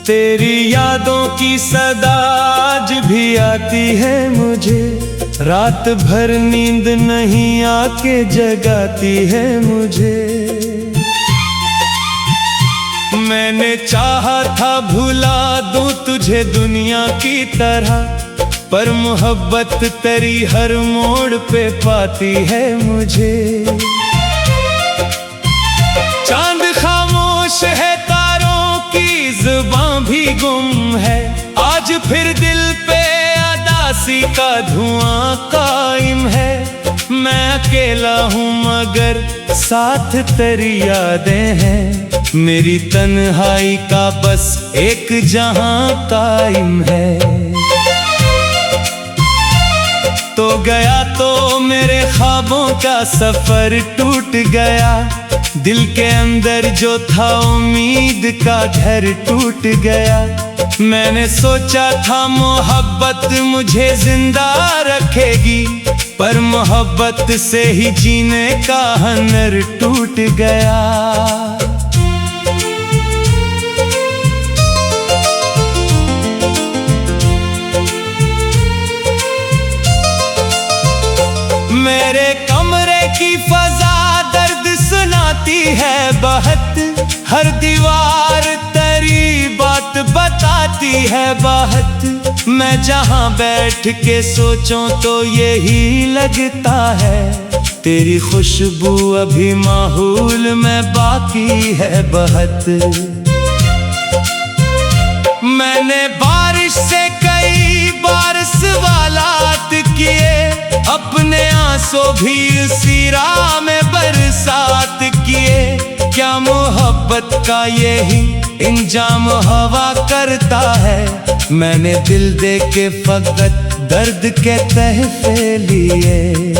तेरी यादों की सदा आज भी आती है मुझे, रात भर नींद नहीं आके जगाती है मुझे। मैंने चाहा था भुला दूं तुझे दुनिया की तरह, पर मोहब्बत तेरी हर मोड़ पे पाती है मुझे। चांद खामोश है, तारों की जुबां भी गुम है, आज फिर दिल पे अदासी का धुआं कायम है। मैं अकेला हूँ मगर साथ तेरी यादें हैं, मेरी तन्हाई का बस एक जहां कायम है। तो गया तो मेरे ख्वाबों का सफर टूट गया, दिल के अंदर जो था उम्मीद का घर टूट गया। मैंने सोचा था मोहब्बत मुझे जिंदा रखेगी, पर मोहब्बत से ही जीने का हुनर टूट गया। मेरे कमरे की फजा दर्द सुनाती है बहुत, हर दीवार तेरी बात बताती है बहुत। मैं जहां बैठ के सोचूं तो यही लगता है, तेरी खुशबू अभी माहौल में बाकी है बहुत। मैंने बारिश से कई बार सवालात किए, अपने आंसू भी उसी राह में बरसात किए। क्या मोहब्बत का यही इंजाम हवा करता है, मैंने दिल दे के फकत दर्द के तहफे लिए।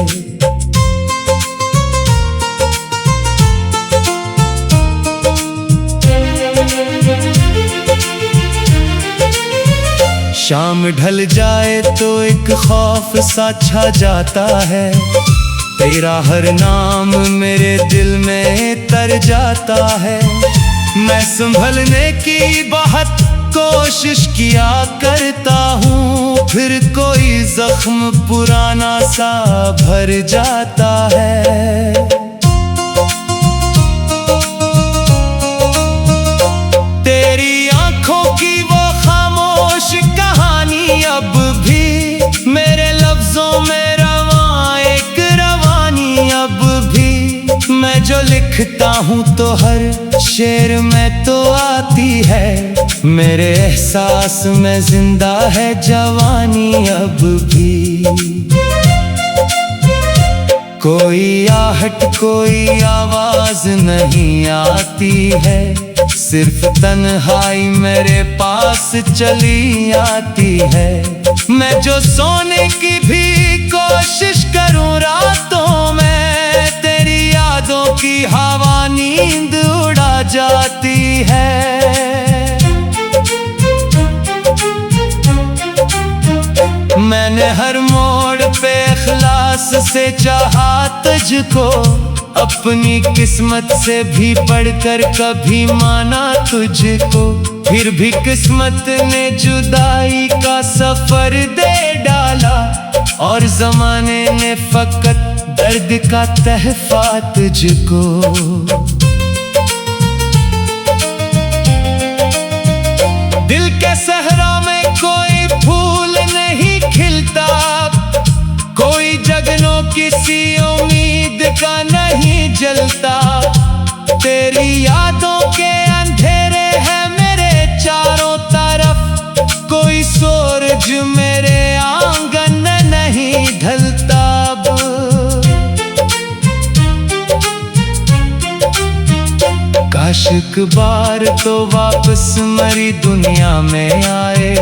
शाम ढल जाए तो एक खौफ सा छा जाता है, तेरा हर नाम मेरे दिल में तर जाता है। मैं संभलने की बहुत कोशिश किया करता हूँ, फिर कोई जख्म पुराना सा भर जाता है। तेरी आंखों की वो खामोश कहानी अब भी मेरे लफ्जों में रवां एक रवानी अब भी। मैं जो लिखता हूँ तो हर शेर में तो आती है, मेरे एहसास में जिंदा है जवानी अब भी। कोई आहट कोई आवाज नहीं आती है, सिर्फ तन्हाई मेरे पास चली आती है। मैं जो सोने की भी कोशिश करूं रातों में, तेरी यादों की हवा नींद उड़ा जाती है। मैंने हर मोड़ पे इखलास से चाहा तुझको, अपनी किस्मत से भी बढ़कर कभी माना तुझको। फिर भी किस्मत ने जुदाई का सफर दे डाला, और जमाने ने फकत दर्द का तहफा तुझको। दिल के सहरा में कोई फूल नहीं खिलता, कोई जगनों किसी उम्मीद का नहीं जलता। तेरी यादों के अंधेरे हैं मेरे चारों तरफ, कोई सूरज मेरे आंगन में नहीं ढलता अब। काश एक बार तो वापस मरी दुनिया में आए,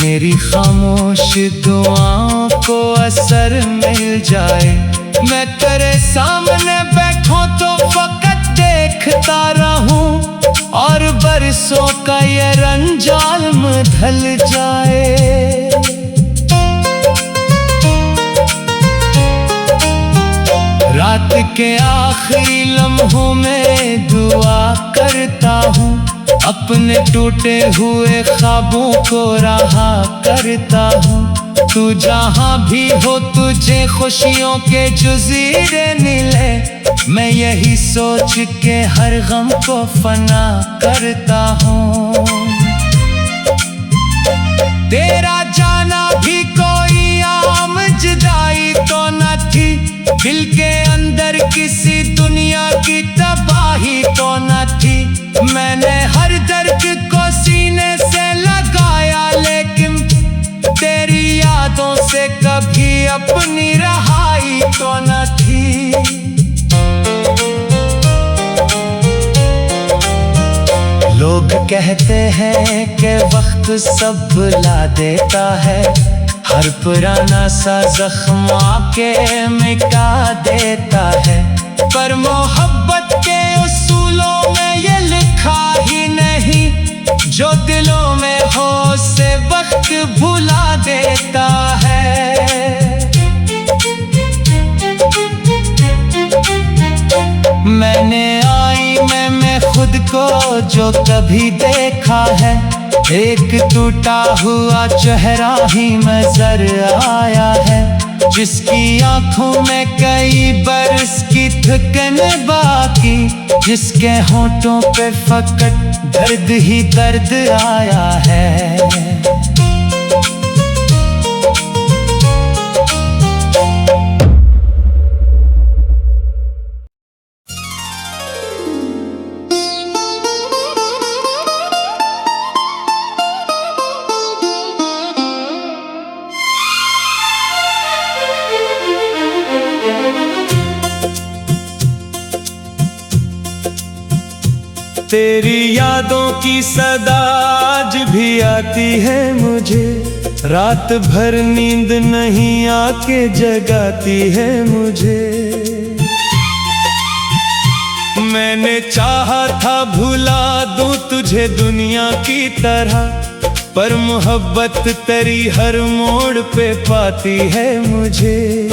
मेरी खामोश दुआओं को असर मिल जाए। मैं तेरे सामने बैठूं तो फकत देखता रहूं, और बरसों का ये रंजाल ढल जाए। रात के आखिरी लम्हों में दुआ करता हूँ, अपने टूटे हुए ख्वाबों को रहा करता हूँ। तू जहाँ भी हो तुझे खुशियों के जज़ीरे मिले, मैं यही सोच के हर गम को फना करता हूँ। तेरा जाना भी कोई आम जुदाई तो न थी, दिल के अंदर किसी दुनिया की तबाही तो न थी। मैंने हर दर्द को सीने से लगाया, लेकिन तेरी यादों से कभी अपनी रहाई तो न थी। लोग कहते हैं कि वक्त सब भुला देता है, हर पुराना सा जख्म आके मिटा देता है, पर मोहब्बत के उसूलों में ये लिखा ही नहीं, जो दिलों में हो उसे वक्त भुला देता है। मैंने आईने में खुद को जो कभी देखा है, एक टूटा हुआ चेहरा ही नजर आया है, जिसकी आंखों में कई बरस की थकन बाकी, जिसके होंठों पे फकत दर्द ही दर्द आया है। तेरी यादों की सदा आज भी आती है मुझे, रात भर नींद नहीं आके जगाती है मुझे। मैंने चाहा था भुला दूं तुझे दुनिया की तरह, पर मोहब्बत तेरी हर मोड़ पे पाती है मुझे।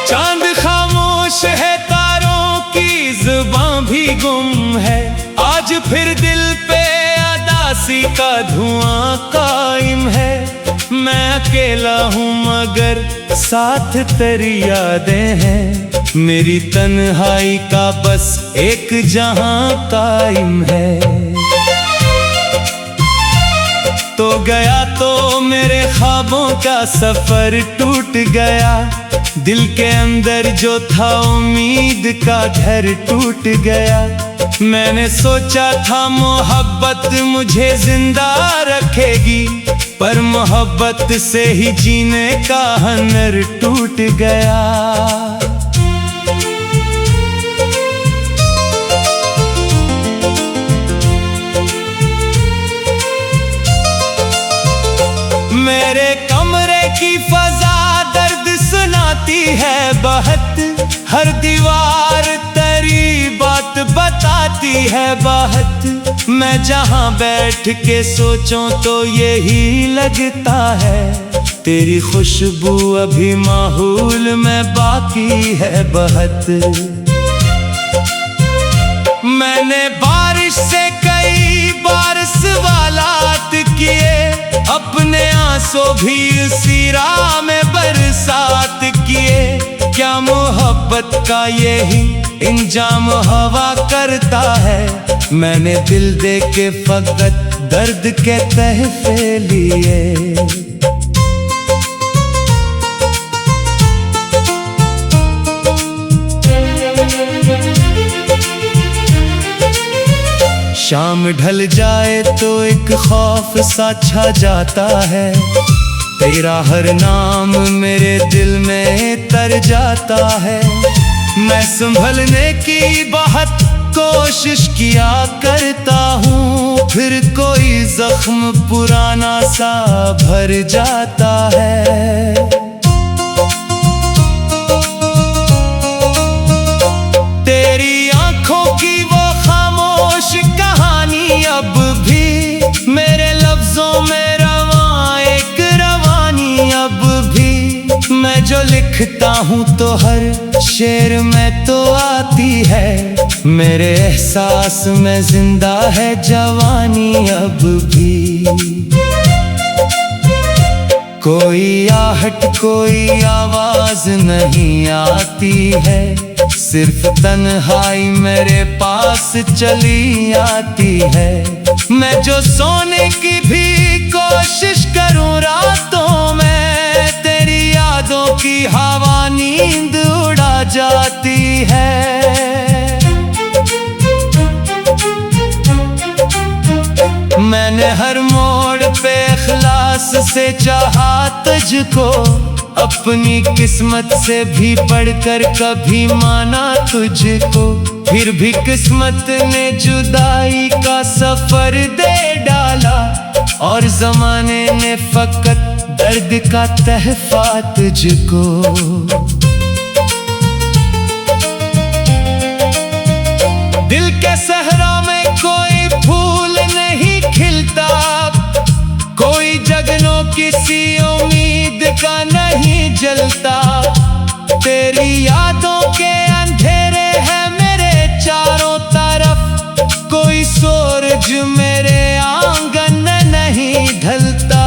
चांद खामोश है, जुबां भी गुम है, आज फिर दिल पे अदासी का धुआं कायम है। मैं अकेला हूँ मगर साथ तेरी यादें हैं, मेरी तन्हाई का बस एक जहां कायम है। तो गया तो मेरे ख्वाबों का सफर टूट गया, दिल के अंदर जो था उम्मीद का घर टूट गया। मैंने सोचा था मोहब्बत मुझे जिंदा रखेगी, पर मोहब्बत से ही जीने का हुनर टूट गया। मेरे कमरे की फजा दर्द सुनाती है बहुत, हर दीवार तेरी बात बताती है बहुत। मैं जहाँ बैठ के सोचूं तो यही लगता है, तेरी खुशबू अभी माहौल में बाकी है बहुत। मैंने बारिश से कई बार सवालात किए, अपने आंसू भी उसी राह में बरसात किए। क्या मोहब्बत का यही इंजाम हवा करता है, मैंने दिल दे के फकत दर्द के तहफे लिए। शाम ढल जाए तो एक खौफ सा छा जाता है, तेरा हर नाम मेरे दिल में तर जाता है। मैं संभलने की बहुत कोशिश किया करता हूँ, फिर कोई जख्म पुराना सा भर जाता है। तेरी आंखों की वो खामोश कहानी अब भी मेरे लफ्जों में रवां एक रवानी अब भी। मैं जो लिखता हूँ तो हर शेर में तो आती है मेरे एहसास में जिंदा है जवानी अब भी। कोई आहट कोई आवाज नहीं आती है, सिर्फ तन्हाई मेरे पास चली आती है। मैं जो सोने की भी कोशिश करूं रातों में, तेरी यादों की हवा नींद उड़ा जाती है। मैंने हर मोड़ पे इखलास से चाहा तुझको, अपनी किस्मत से भी बढ़कर कभी माना तुझको। फिर भी किस्मत ने जुदाई का सफर दे डाला, और जमाने ने फकत दर्द का तहफा तुझको। दिल के सहरा में कोई फूल नहीं खिलता, कोई जगनों किसी उम्मीद का नहीं जलता। तेरी यादों के अंधेरे हैं मेरे चारों तरफ, कोई सूरज मेरे आंगन में नहीं ढलता।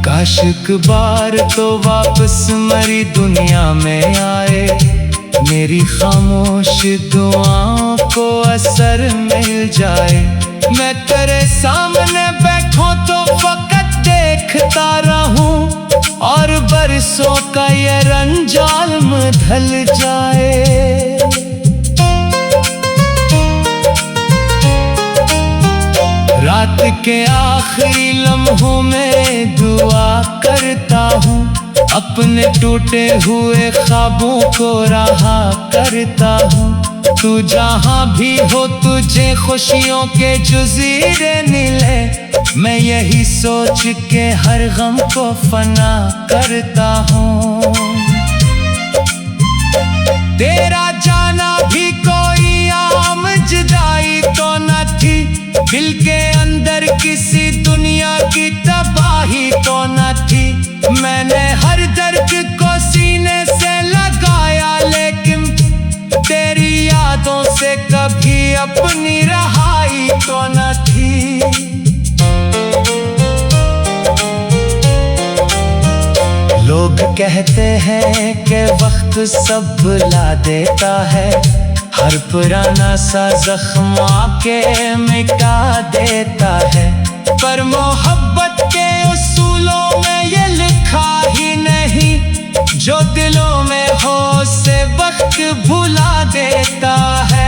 काश एक बार तो वापस मरी दुनिया में आए, मेरी खामोश दुआओं को असर मिल जाए। मैं तेरे सामने बैठूं तो फकत देखता रहूं, और बरसों का ये रंजाल ढल जाए। रात के आखिरी लम्हों में दुआ करता हूँ, अपने टूटे हुए ख्वाबों को रहा करता हूँ। तू जहाँ भी हो तुझे खुशियों के जज़ीरे मिले, मैं यही सोच के हर गम को फना करता हूँ। तेरा जाना भी कोई आम जुदाई तो न थी, दिल के अंदर किसी दुनिया की तबाही तो न थी। मैंने हर दर्द को सीने से लगाया, लेकिन तेरी यादों से कभी अपनी रहाई तो न थी। लोग कहते हैं कि वक्त सब भुला देता है, हर पुराना सा जख्म आके मिटा देता है। पर मोहब्बत के उसूलों में ये लिखा ही नहीं, जो दिलों में हो उसे वक्त भुला देता है।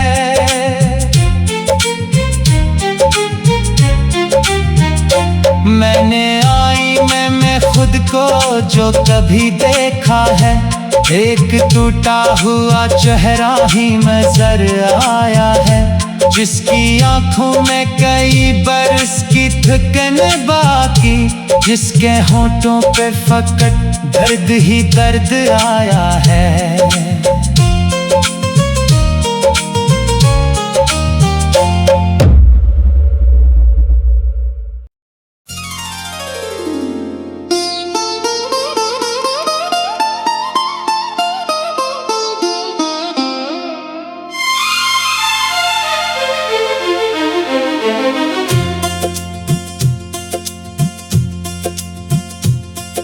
मैंने आईने में खुद को जो कभी देखा है, एक टूटा हुआ चेहरा ही नजर आया है, जिसकी आंखों में कई बरस की थकन बाकी, जिसके होठों पे फकत दर्द ही दर्द आया है।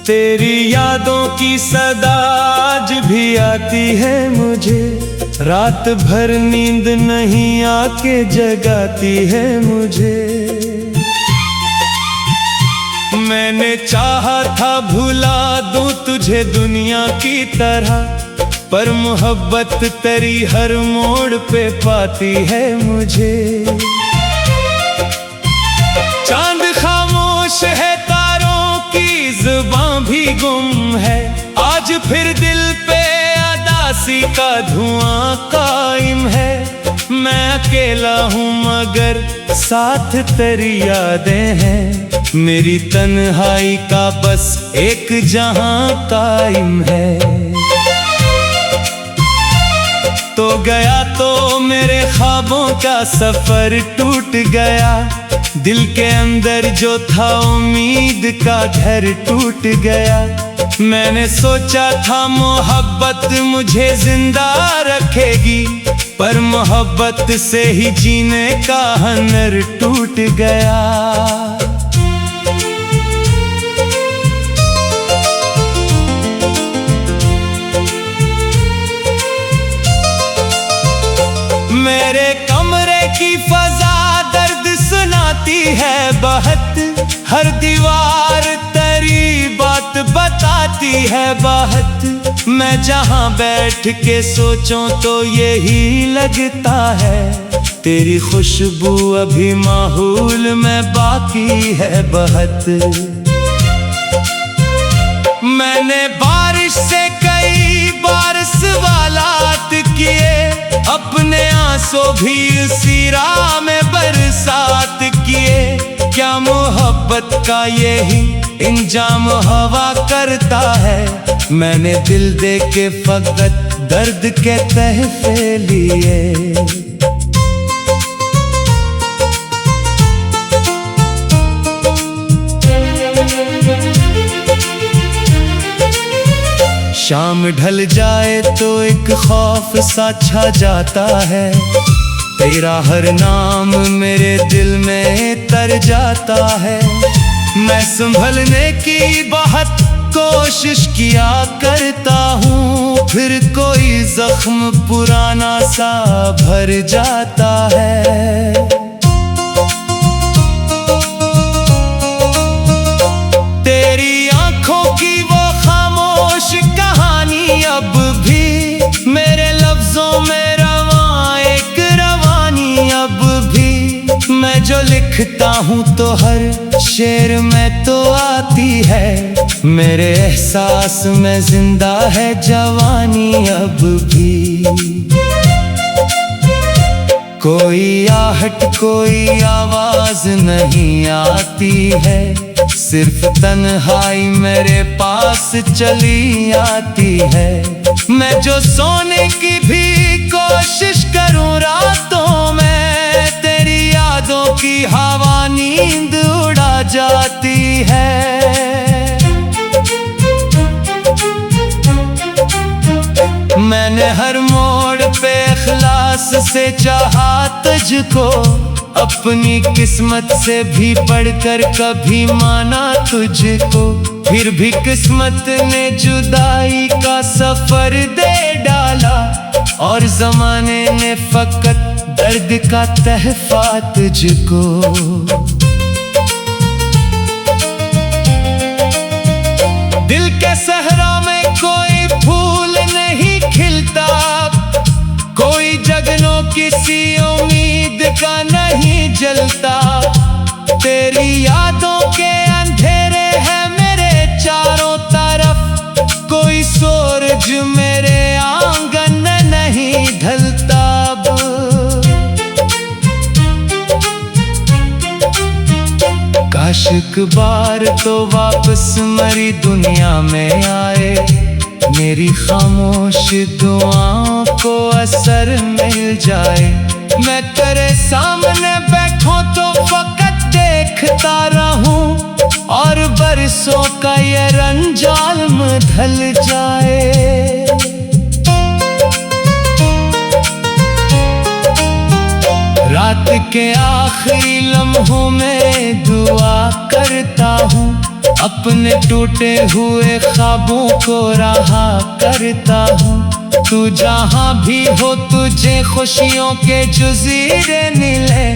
तेरी यादों की सदा आज भी आती है मुझे, रात भर नींद नहीं आके जगाती है मुझे। मैंने चाहा था भुला दूं तुझे दुनिया की तरह, पर मोहब्बत तेरी हर मोड़ पे पाती है मुझे। चांद खामोश है, तारों की जुबां भी गुम है, आज फिर दिल पे अदासी का धुआं कायम है। मैं अकेला हूँ मगर साथ तेरी यादें हैं, मेरी तन्हाई का बस एक जहां कायम है। तो गया तो मेरे ख्वाबों का सफर टूट गया, दिल के अंदर जो था उम्मीद का घर टूट गया। मैंने सोचा था मोहब्बत मुझे जिंदा रखेगी, पर मोहब्बत से ही जीने का हुनर टूट गया। मेरे कमरे की फजा दर्द सुनाती है बहुत, हर दीवार तेरी बात बताती है बहुत। मैं जहाँ बैठ के सोचूं तो यही लगता है, तेरी खुशबू अभी माहौल में बाकी है बहुत। मैंने बारिश से कई बार सवालात किए, अपने आंसू भी उसी राह में बरसात किए। क्या मोहब्बत का यही इंजाम हवा करता है? मैंने दिल दे के फकत दर्द के तहफे लिए। शाम ढल जाए तो एक खौफ सा छा जाता है, तेरा हर नाम मेरे दिल में तर जाता है। मैं संभलने की बहुत कोशिश किया करता हूँ, फिर कोई जख्म पुराना सा भर जाता है। तेरी आंखों की वो खामोश कहानी अब भी मेरे लफ्जों में रवां एक रवानी अब भी। मैं जो लिखता हूँ तो हर शेर में तो आती है, मेरे एहसास में जिंदा है जवानी अब भी। कोई आहट कोई आवाज नहीं आती है, सिर्फ तन्हाई मेरे पास चली आती है। मैं जो सोने की भी कोशिश करूं रातों में, तेरी यादों की हवा नींद उड़ा जाती है। मैंने हर मोड़ पे इखलास से चाहा तुझको, अपनी किस्मत से भी बढ़कर कभी माना तुझको। फिर भी किस्मत ने जुदाई का सफर दे डाला, और जमाने ने फकत दर्द का तहफा तुझको। दिल के सहरा में कोई फूल नहीं खिलता, कोई जगनों किसी उम्मीद का नहीं जलता। तेरी यादों के अंधेरे हैं मेरे चारों तरफ, कोई सूरज मेरे आंगन में नहीं ढलता अब। काश एक बार तो वापस मरी दुनिया में आए, मेरी खामोश दुआओं को असर मिल जाए। मैं तेरे सामने बैठूं तो फकत देखता रहूं, और बरसों का ये रंजाल ढल जाए। रात के आखिरी लम्हों में दुआ करता हूँ, अपने टूटे हुए ख्वाबों को रहा करता हूँ। तू जहाँ भी हो तुझे खुशियों के जज़ीरे मिले,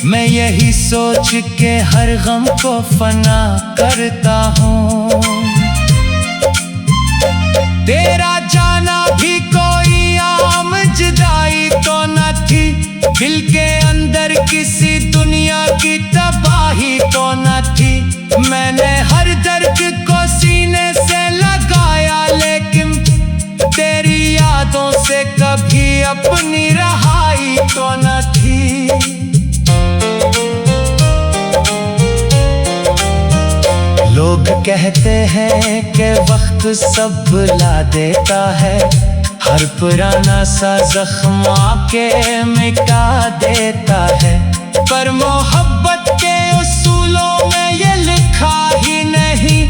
मैं यही सोच के हर गम को फना करता हूँ। तेरा जाना भी कोई आम जुदाई तो न थी, दिल के अंदर किसी दुनिया की तबाही तो न थी। मैंने हर दर्द को सीने से लगाया, लेकिन तेरी यादों से कभी अपनी रहाई तो न थी। लोग कहते हैं कि वक्त सब भुला देता है, हर पुराना सा जख्म आके मिटा देता है। पर मोहब्बत के उसूलों में ये लिखा ही नहीं,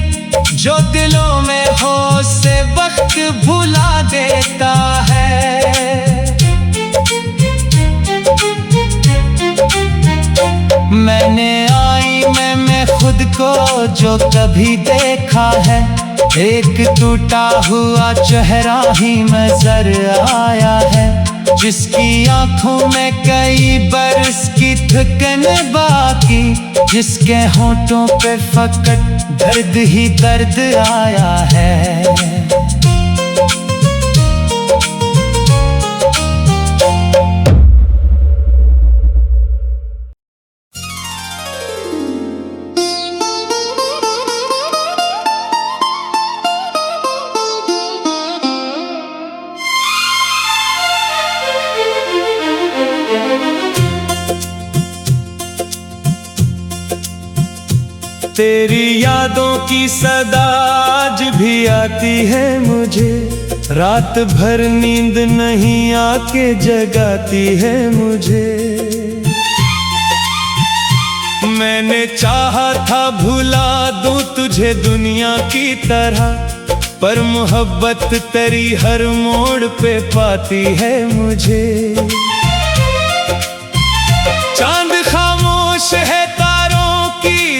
जो दिलों में हो से वक्त भुला देता है। मैंने आईने में खुद को जो कभी देखा है, एक टूटा हुआ चेहरा ही नजर आया है, जिसकी आंखों में कई बरस की थकन बाकी, जिसके होठों पे फकत दर्द ही दर्द आया है। तेरी यादों की सदा आज भी आती है मुझे, रात भर नींद नहीं आके जगाती है मुझे। मैंने चाहा था भुला दूं तुझे दुनिया की तरह, पर मोहब्बत तेरी हर मोड़ पे पाती है मुझे। चांद खामोश है,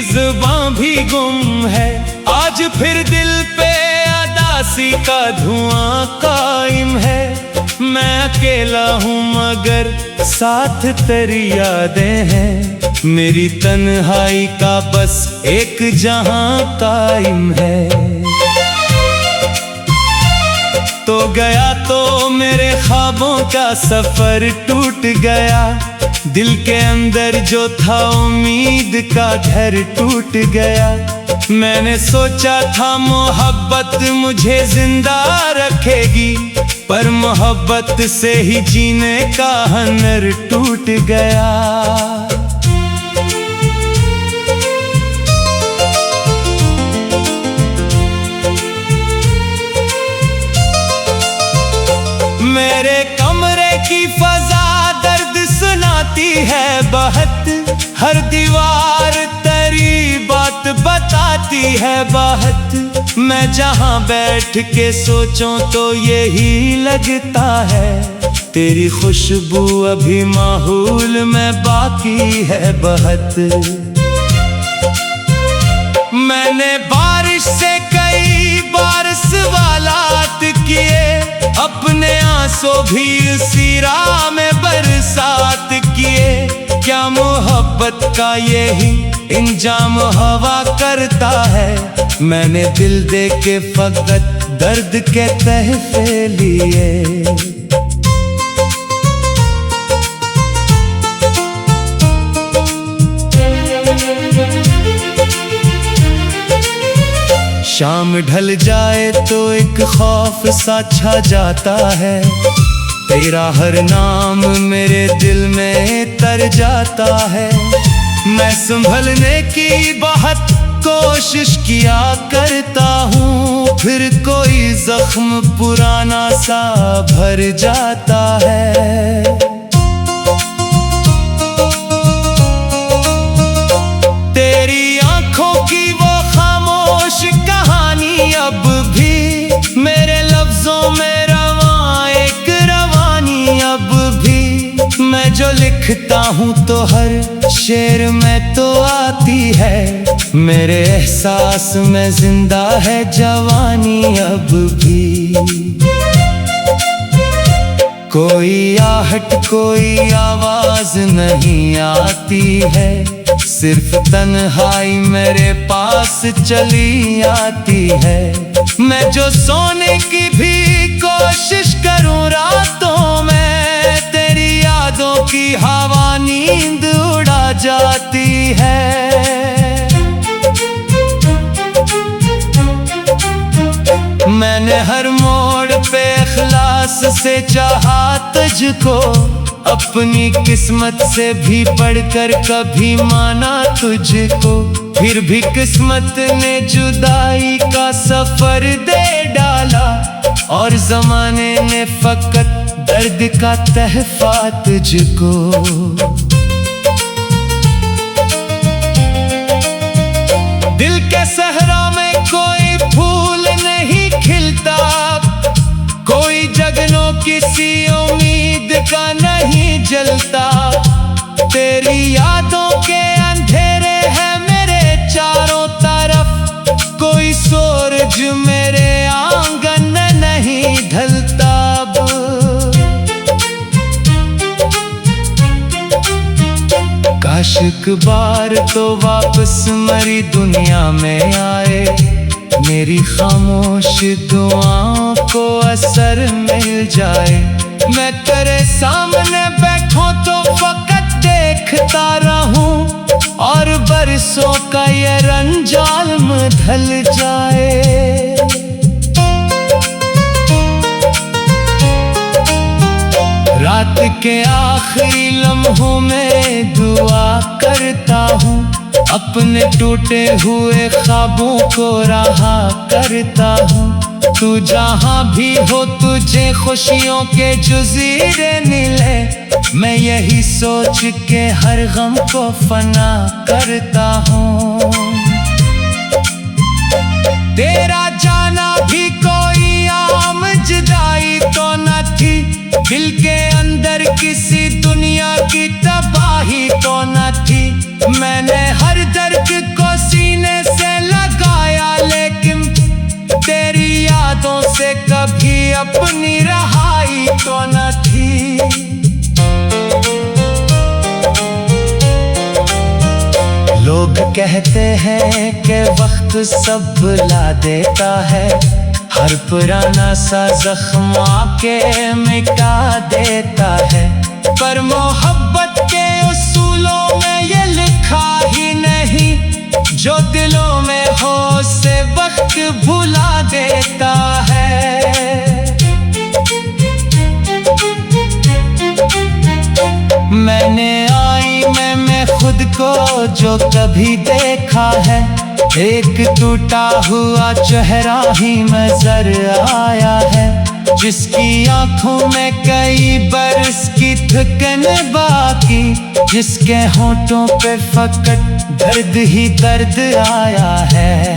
जुबां भी गुम है, आज फिर दिल पे अदासी का धुआं कायम है। मैं अकेला हूँ मगर साथ तेरी यादें हैं, मेरी तन्हाई का बस एक जहां कायम है। तो गया तो मेरे ख्वाबों का सफर टूट गया, दिल के अंदर जो था उम्मीद का घर टूट गया। मैंने सोचा था मोहब्बत मुझे जिंदा रखेगी, पर मोहब्बत से ही जीने का हुनर टूट गया। मेरे कमरे की फजा दर्द सुनाती है बहुत, हर दीवार तेरी बात बताती है बहुत। मैं जहां बैठ के सोचूं तो यही लगता है, तेरी खुशबू अभी माहौल में बाकी है बहुत। मैंने बारिश से कई बार सवालात किए, अपने आंसू भी उसी राह में बरसात किए। क्या मोहब्बत का यही इंजाम हवा करता है, मैंने दिल दे के फकत दर्द के तहफे लिए। शाम ढल जाए तो एक खौफ सा छा जाता है, तेरा हर नाम मेरे दिल में तर जाता है। मैं संभलने की बहुत कोशिश किया करता हूँ, फिर कोई जख्म पुराना सा भर जाता है। तेरी आंखों की वो खामोश कहानी अब भी मेरे लफ्जों में रवां एक रवानी अब भी। मैं जो लिखता हूँ तो हर शेर में तो आती है, मेरे एहसास में जिंदा है जवानी अब भी। कोई आहट कोई आवाज नहीं आती है, सिर्फ तन्हाई मेरे पास चली आती है। मैं जो सोने की भी कोशिश करूं रातों में, तेरी यादों की हवा नींद उड़ा जाती है। मैंने हर मोड़ पे इखलास से चाहा तुझको, अपनी किस्मत से भी बढ़कर कभी माना तुझको। फिर भी किस्मत ने जुदाई का सफर दे डाला, और जमाने ने फकत दर्द का तहफा तुझको। दिल के सहरा में कोई किसी उम्मीद का नहीं जलता। तेरी यादों के अंधेरे हैं मेरे चारों तरफ, कोई सूरज मेरे आंगन में नहीं ढलता अब। काश एक बार तो वापस मरी दुनिया में आए, मेरी खामोश दुआओं को असर मिल जाए। मैं तेरे सामने बैठूं तो फकत देखता रहूं, और बरसों का ये रंजाल ढल जाए। रात के आखिरी लम्हों में दुआ करता हूँ, अपने टूटे हुए ख्वाबों को रहा करता हूँ। तू जहाँ भी हो तुझे खुशियों के जज़ीरे मिले, मैं यही सोच के हर गम को फना करता हूँ। तेरा जाना भी कोई आम जुदाई तो न थी, दिल के अंदर किसी दुनिया की तबाही तो न थी। मैंने हर दर्द को सीने से लगाया, लेकिन तेरी यादों से कभी अपनी रहाई तो न थी। लोग कहते हैं कि वक्त सब भुला देता है, हर पुराना सा जख्म आके मिटा देता है। पर मोहब्बत के उसूलों में ये लिखा ही नहीं, जो दिलों में हो उसे वक्त भुला देता है। मैंने आईने में खुद को जो कभी देखा है, एक टूटा हुआ चेहरा ही नजर आया है, जिसकी आंखों में कई बरस की थकन बाकी, जिसके होंठों पे फकत दर्द ही दर्द आया है।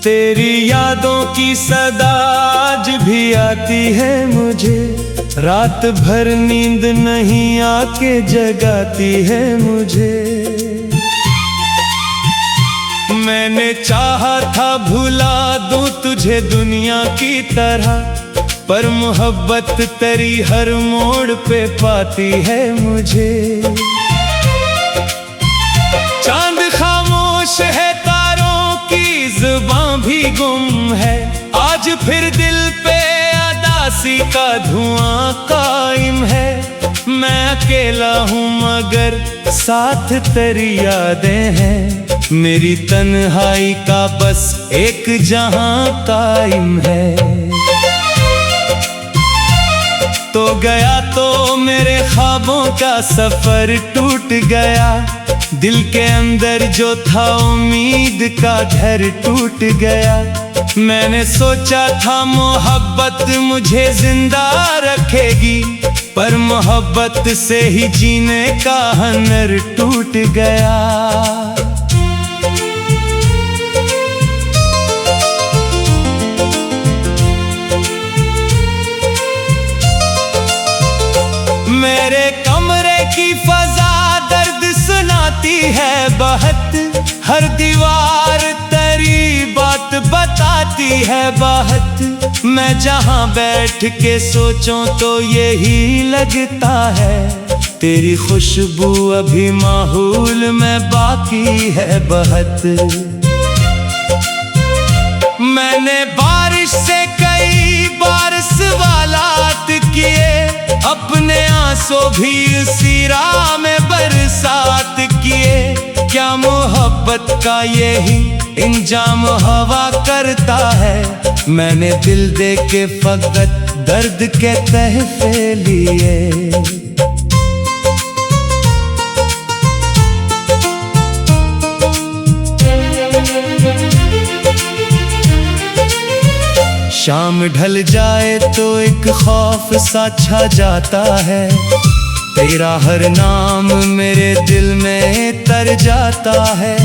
तेरी यादों की सदा आज भी आती है मुझे, रात भर नींद नहीं आके जगाती है मुझे। मैंने चाहा था भुला दूं तुझे दुनिया की तरह, पर मोहब्बत तेरी हर मोड़ पे पाती है मुझे। चांद खामोश है, ज़ुबां भी गुम है, आज फिर दिल पे अदासी का धुआं कायम है। मैं अकेला हूँ मगर साथ तेरी यादें हैं, मेरी तन्हाई का बस एक जहां कायम है। तो गया तो मेरे ख्वाबों का सफर टूट गया, दिल के अंदर जो था उम्मीद का घर टूट गया। मैंने सोचा था मोहब्बत मुझे जिंदा रखेगी, पर मोहब्बत से ही जीने का हुनर टूट गया। मेरे कमरे की फजा दर्द सुनाती है बहुत, हर दीवार तेरी बात बताती है बहुत। मैं जहाँ बैठ के सोचूं तो यही लगता है, तेरी खुशबू अभी माहौल में बाकी है बहुत। मैंने बारिश से कई बार सवालात किए, अपने आंसू भी उसी राह में बरसात किए। क्या मोहब्बत का यही इंजाम हवा करता है, मैंने दिल दे के फकत दर्द के तहफे लिए। शाम ढल जाए तो एक खौफ सा छा जाता है, तेरा हर नाम मेरे दिल में तर जाता है।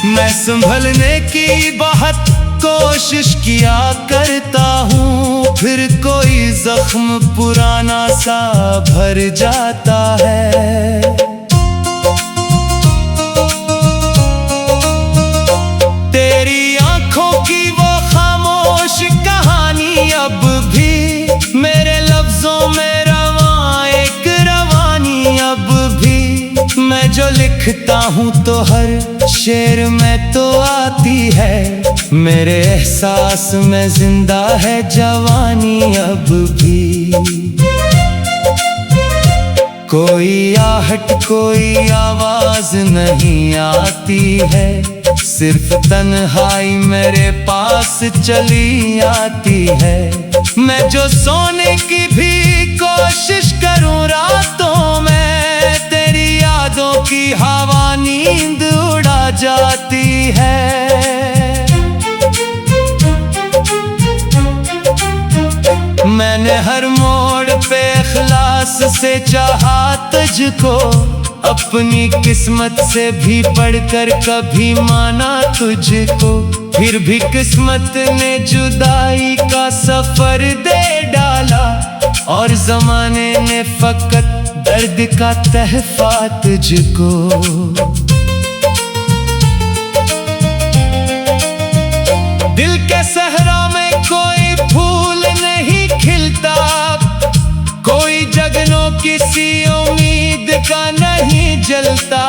मैं संभलने की बहुत कोशिश किया करता हूँ, फिर कोई जख्म पुराना सा भर जाता है। तेरी आंखों की वो खामोश कहानी अब भी मेरे लफ्जों में रवां एक रवानी अब भी। मैं जो लिखता हूँ तो हर शेर में तो आती है, मेरे एहसास में जिंदा है जवानी अब भी। कोई आहट कोई आवाज नहीं आती है, सिर्फ तन्हाई मेरे पास चली आती है। मैं जो सोने की भी कोशिश करूं रातों में, तेरी यादों की हवा नींद उड़ा जाती है। मैंने हर मोड़ पे इखलास से चाहा तुझको, अपनी किस्मत से भी बढ़कर कभी माना तुझको। फिर भी किस्मत ने जुदाई का सफर दे डाला, और जमाने ने फकत दर्द का तहफा तुझको। दिल के सहरा में कोई फूल नहीं खिलता, कोई जगनों किसी उम्मीद का नहीं जलता।